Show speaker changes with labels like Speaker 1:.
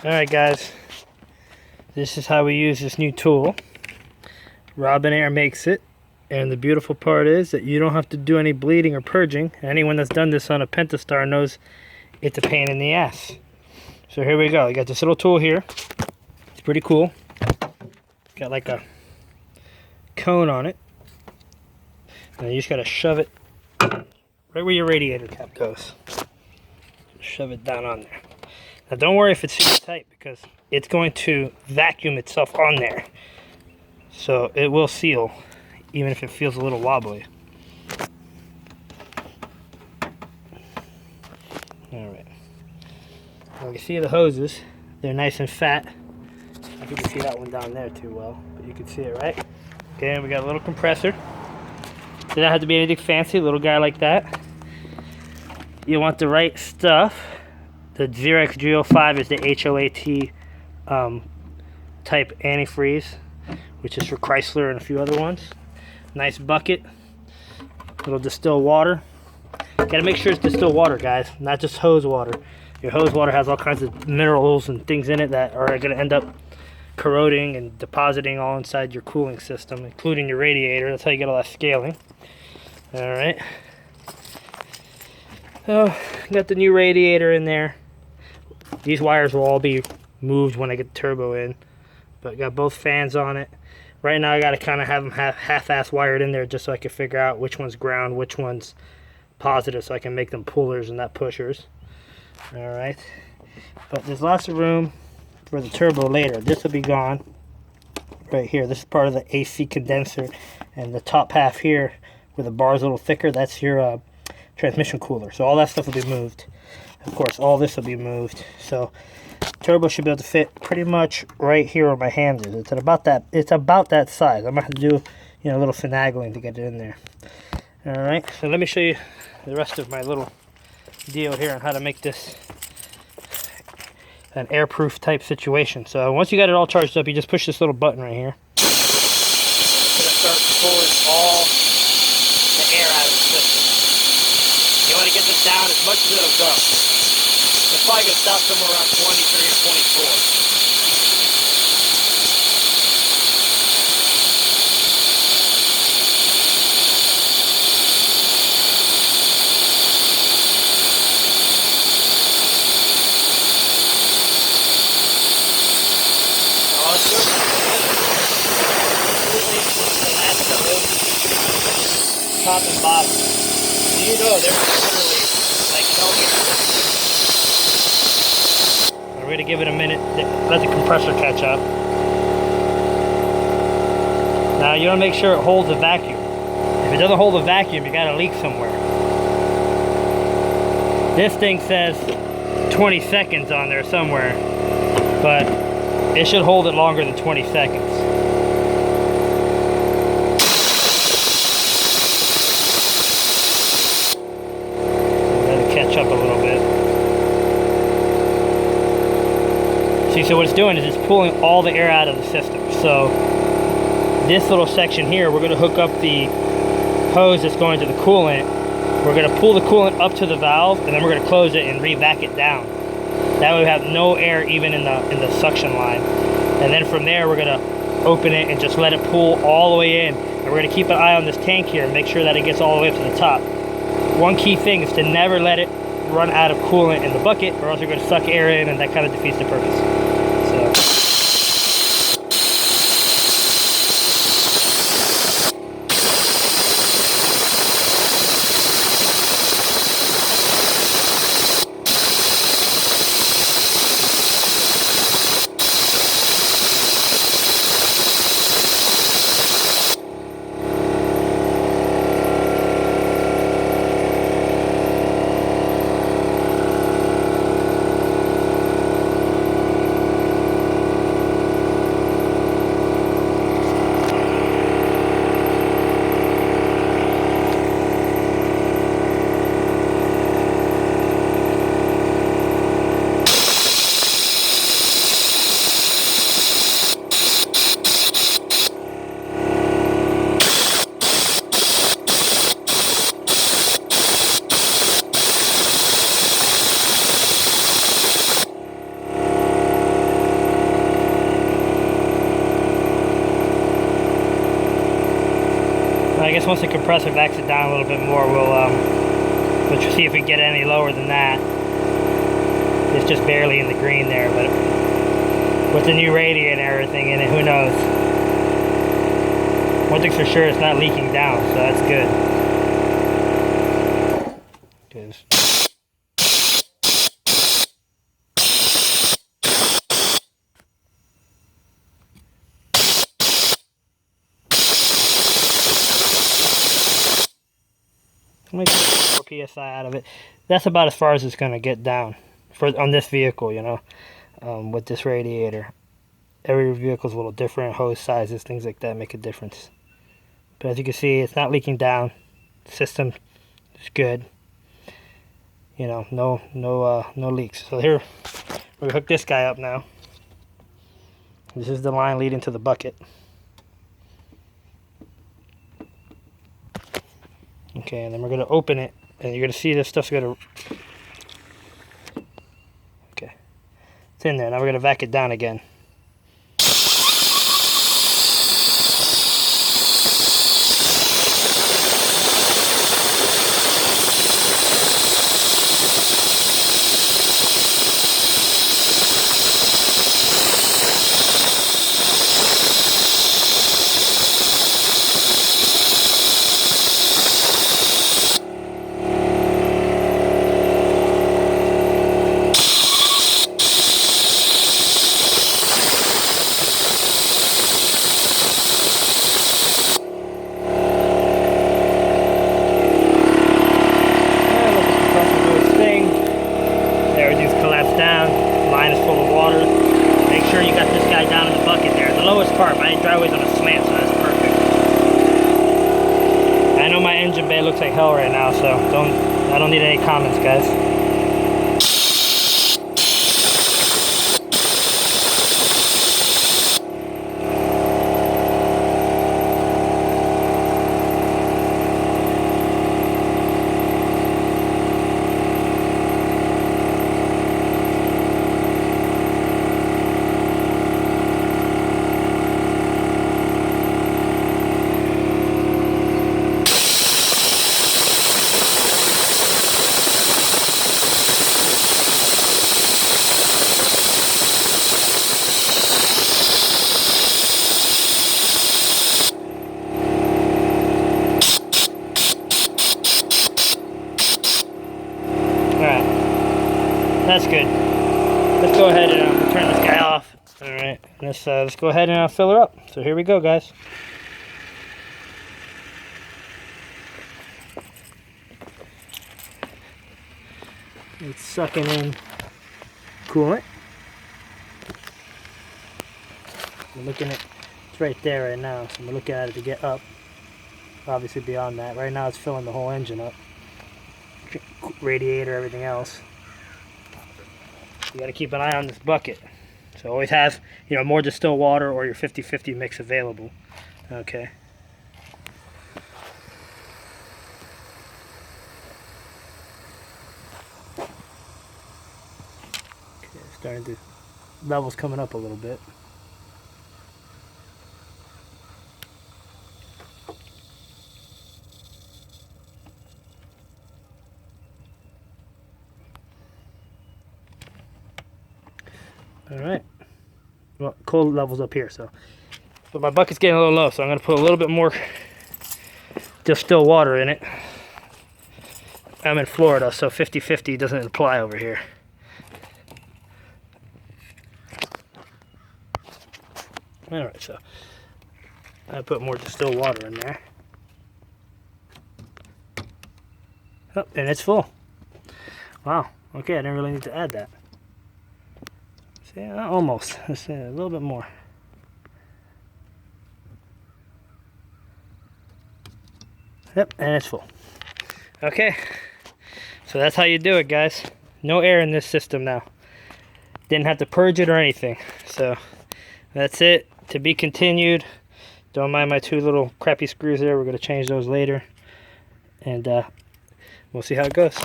Speaker 1: Alright guys, this is how we use this new tool. Robinair makes it, and the beautiful part is that you don't have to do any bleeding or purging. Anyone that's done this on a Pentastar knows it's a pain in the ass. So here we go. You got this little tool here. It's pretty cool. Got like a cone on it. And you just gotta shove it right where your radiator cap goes. Shove it down on there. Now don't worry if it's super tight, because it's going to vacuum itself on there. So it will seal, even if it feels a little wobbly. Alright. Well, you see the hoses, they're nice and fat. I don't think you can see that one down there too well, but you can see it, right? Okay, and we got a little compressor. Doesn't have to be anything fancy, a little guy like that. You want the right stuff. The Xerox G05 is the HOAT type antifreeze, which is for Chrysler and a few other ones. Nice bucket, little distilled water. Gotta make sure it's distilled water, guys, not just hose water. Your hose water has all kinds of minerals and things in it that are gonna end up corroding and depositing all inside your cooling system, including your radiator. That's how you get all that scaling. All right. So, got the new radiator in there. These wires will all be moved when I get the turbo in, but got both fans on it. Right now I got to kind of have them half-ass wired in there just so I can figure out which one's ground, which one's positive, so I can make them pullers and not pushers. Alright, but there's lots of room for the turbo later. This will be gone right here. This is part of the AC condenser, and the top half here where the bar is a little thicker, that's your transmission cooler. So all that stuff will be moved. Of course, all this will be moved. So turbo should be able to fit pretty much right here where my hand is. It's about that size. I'm gonna have to do, a little finagling to get it in there. All right. So let me show you the rest of my little deal here on how to make this an airproof type situation. So once you got it all charged up, you just push this little button right here. It's gonna start pulling all the air out of the system. You want to get this down as much as it'll go. It's probably going to stop somewhere around 23 or 24. All it's doing is top and bottom. So you know they're literally like we're going to give it a minute, let the compressor catch up. Now you want to make sure it holds a vacuum. If it doesn't hold a vacuum, you got a leak somewhere. This thing says 20 seconds on there somewhere, but it should hold it longer than 20 seconds. Let it catch up a little bit. See, so what it's doing is it's pulling all the air out of the system. So this little section here, we're going to hook up the hose that's going to the coolant. We're going to pull the coolant up to the valve, and then we're going to close it and re-vac it down. That way we have no air even in the suction line. And then from there, we're going to open it and just let it pull all the way in. And we're going to keep an eye on this tank here and make sure that it gets all the way up to the top. One key thing is to never let it run out of coolant in the bucket, or else you're going to suck air in, and that kind of defeats the purpose. So once the compressor backs it down a little bit more, we'll see if we get any lower than that. It's just barely in the green there, but with the new radiator and everything in it, who knows? One thing's for sure, it's not leaking down, so that's good. Let me get 4 psi out of it. That's about as far as it's going to get down on this vehicle, you know, with this radiator. Every vehicle is a little different. Hose sizes, things like that make a difference. But as you can see, it's not leaking down. The system is good. You know, no leaks. So here, we're going to hook this guy up now. This is the line leading to the bucket. Okay, and then we're going to open it, and you're going to see this stuff's going to... Okay, it's in there. Now we're going to vac it down again. Engine bay looks like hell right now, so I don't need any comments, guys. That's good. Let's go ahead and turn this guy off. Alright, let's go ahead and fill her up. So here we go, guys. It's sucking in coolant. We're looking at, it's right there right now, so I'm looking at it to get up. Obviously beyond that. Right now it's filling the whole engine up. Radiator, everything else. You got to keep an eye on this bucket. So always have, you know, more distilled water or your 50-50 mix available. Okay. Okay, starting to, levels coming up a little bit. Alright, well, cold levels up here, but my bucket's getting a little low, so I'm going to put a little bit more distilled water in it. I'm in Florida, so 50-50 doesn't apply over here. Alright, so I put more distilled water in there. Oh, and it's full. Wow, okay, I didn't really need to add that. Yeah, almost. Let's say a little bit more. Yep, and it's full. Okay, so that's how you do it, guys. No air in this system now. Didn't have to purge it or anything. So that's it. To be continued. Don't mind my 2 little crappy screws there. We're going to change those later. And we'll see how it goes.